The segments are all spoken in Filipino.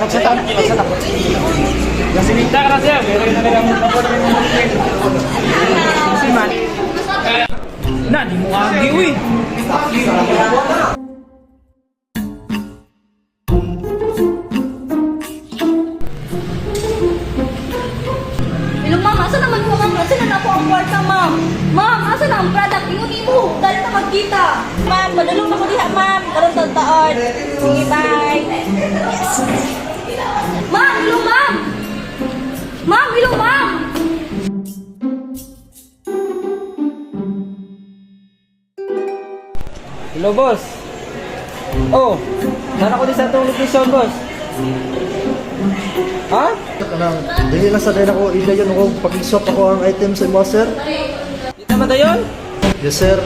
Pagsata. Kasi minta ka na siya. Pero yung nagagamit na po namin ng mga kasi man. Na, di mo agi, uy. Hello, ma'am. Asa naman po, ma'am? Asa na po ang kwarta, ma'am? Ma'am, asa na ang product? Ingon-imo. Dali na magkita. Ma'am, madulong na ko diha, ma'am. Karon taon. Sige, bye. Yes. Ma'am, hello, ma'am. Ma'am, hello, ma'am. Hello, boss. Oh, sana ko din sa itong location, boss. Ha? Dili lang sa din ako ilayon ako pag-swap ako ang item sa imo sir. Di tama tayo yun? Yes sir.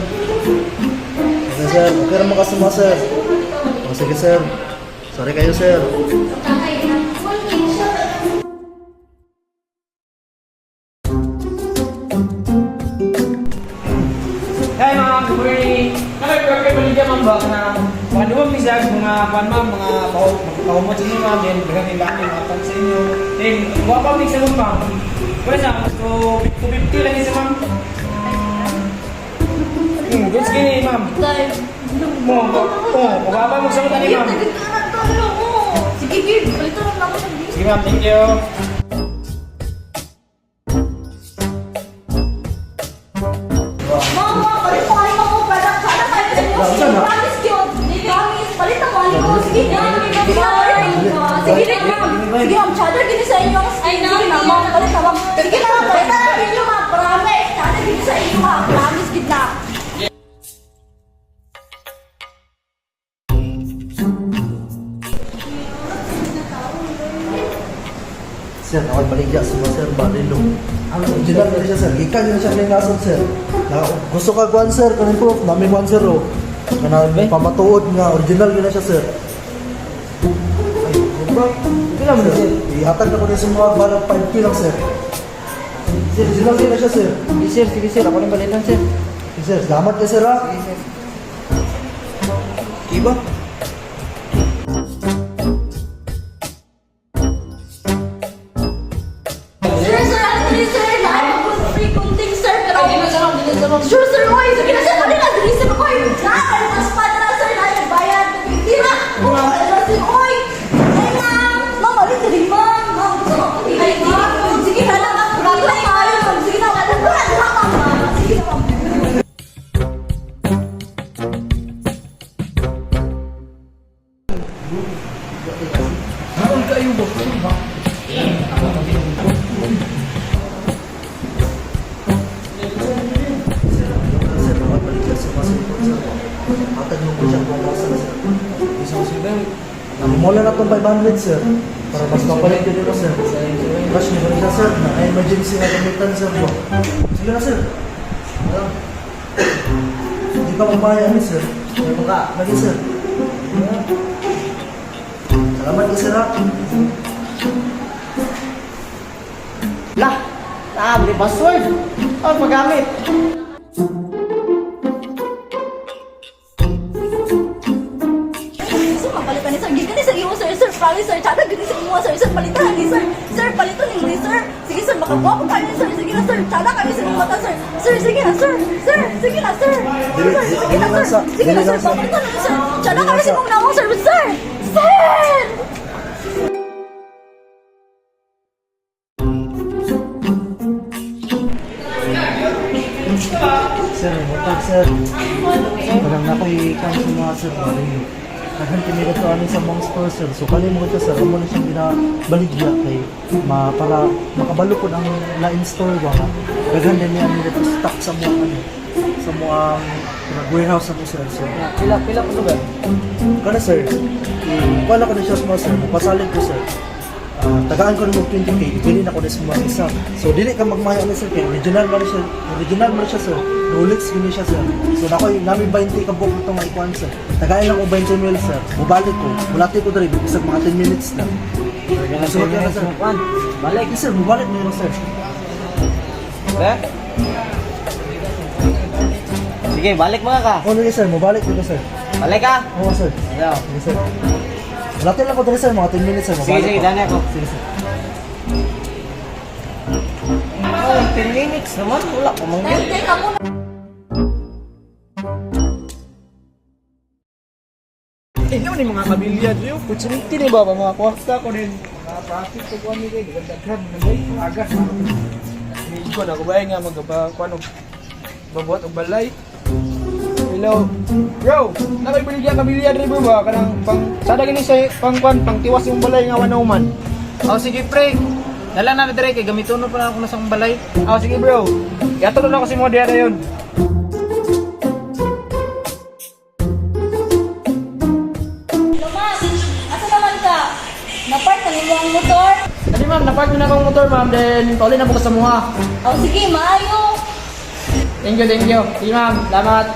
Okay sir, okay ra mo kasi mo sir. Oh, sige sir. Sorry kayo sir. Hi, ma'am. Good morning. Nakag-work baligya, ma'am, ba? Na mga misag, mga pan, ma'am, mga kahumot sa inyo, ma'am. Yan, dagang nila ang mga pan sa inyo. Then, mga pa mix sa ma'am. Wala sa, so, 250 lang isa, ma'am. Good skin, ma'am. Mababa mo sa mata ni, ma'am. Sige, babe. Balito lang ako ng Sige, ma'am. Thank you. Ma'am, palit mo kayo mga product. Sana kayo sa inyo. Promise yun. Promise. Palit mo kayo. Sige, ma'am. Sige, ma'am. Sige, ma'am. Chowder, gini sa inyo. Ay, sige, ma'am. Palit na, ma'am. Sige, ma'am. Palit na lang inyo, ma'am. Promise. Chowder, gini sa inyo, ma'am. Promise, kita. Sir, ako baligya sa mga sir Barilo. Ang original na siya sir. Gikan yun siya ng nasod sir. Na, gusto ka kuan sir, kanin po, namin kuan sir o. Kana pamatuod nga, original yun na siya sir. Ay, bro, hindi naman sir. Ihatag na ko din sa mga balang 5K lang sir. Sir, original yun na siya sir. Sige, sir. Ako nang balitan, sir. Sir, salamat ka sir ha. Kiba? Sir, actually, sir, free kunting, sir, pero... Sure, sir, oy, sige na, sir, pwede na, sir, oy, mas pa na, sir, na, nagbayad, hindi na, sir, oy, ay, ma'am, ma'am, alin, sige, ma'am, ay, ma'am, sige na lang, sige na, ma'am, sige na, ma'am, sige na, ma'am. Ano kayo ba? Sir, ako baligya sa mga sir. Hatag mo ko siya kung mga sir. Namumula na itong 500 sir. Para mas mapalit yun dito sir. Rush niyo ba siya sir? Na-emergency na gamitan sir po. Sige na sir. Hindi pa mamaya ni sir. May mga lagi sir. Salamat ka sir ha. Lah, beli password. Oh, paggamit. Sir, mapalitan ni sir, gini sa iyo, sir, promise, sir, tsada, gini sa iyo, sir, palitan ni sir, palitan ni sir, sige, sir, makagwapo kayo, sir, sige na, sir, tsada kayo sa mga mata, sir, sige na, sir, sige na, sir, papalitan na, sir, tsada kayo sa mga nawang, sir, sir, Sir, mutag sir. Parang nakikan sa mga sir. Naghan kami ito amin sa mga store sir. So kali mo ito sir, amo na siyang ginabaligya kay para makabalo po ang lain store ba. Daghan din niya nila stock sa mga sa mga warehouse sa sir. So Pila po lugar? kana sir. Wala ko na siya sa mga sir. Pasalig ko sir. Tagaan ko ng 20k, ibili na ko na sa mga isa. So, dili ka magmaya na sir, kaya original man siya sir. Rolex gini siya sir. So, namin 20 ka book itong maikuan sir. Tagain lang ko 20 mil sir. Mubalik ko, mulati ko dali, bisag mga 10 minutes lang. So, kaya na sir. Balik sir, mubalik mo yun sir. Eh? Sige, balik mga ka. Oo, sir, mubalik ko sir. Balik ka. Oo sir. Ayaw. Sige sir. Latin lang ko dali sir, mga 10 minutes sir. Sige, mabalik sige, ko. dali ako. Sige sir. Oh, 10 minutes naman. Wala ko manggil. Tay ka muna. Inyo ni mga kabilyad yo. Opportunity ni ba mga kwarta ko din. Mga profit ko kami kay daghan nagay agas. Ni ko na ko ba nga magaba kuno. Babuhat og balay. Hello. Bro, nakay baligya kabilyad ri ba kanang pang sada gini sa pang tiwas yung balay nga wanauman. Oh, sige, pre. Dala na dire kay gamiton pa na ako na sa akong balay. Ah, sige bro. Yatulog na ko si mo diya yun. Tomas, asa naman ka? Napark na nimo ang motor? Dali ma'am, napark na akong motor ma'am, then pauli na po ko sa muha. Oh, sige, maayo. Thank you, thank you. Sige ma'am, salamat.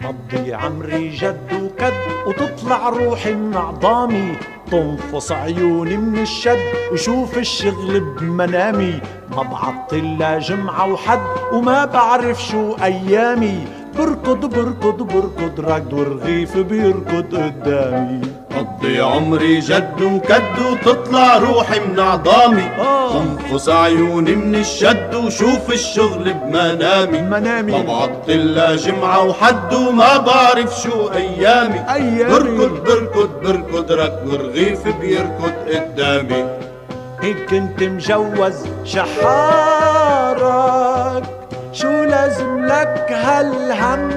طبي عمري جد وكد وتطلع روحي من عظامي تنفص عيوني من الشد وشوف الشغل بمنامي ما بعطل لا جمعة وحد وما بعرف شو أيامي بركض بركض بركض ركض ورغيف بيركض قدامي قضي عمري جد وكد وتطلع روحي من عظامي تنفص عيوني من الشد وشوف الشغل بمنامي ما بعطل لا جمعة وحد وما بعرف شو أيامي بركض بركض بركض ركض ورغيف بيركض قدامي إن كنت مجوز شحارك شو لازم لك هالهم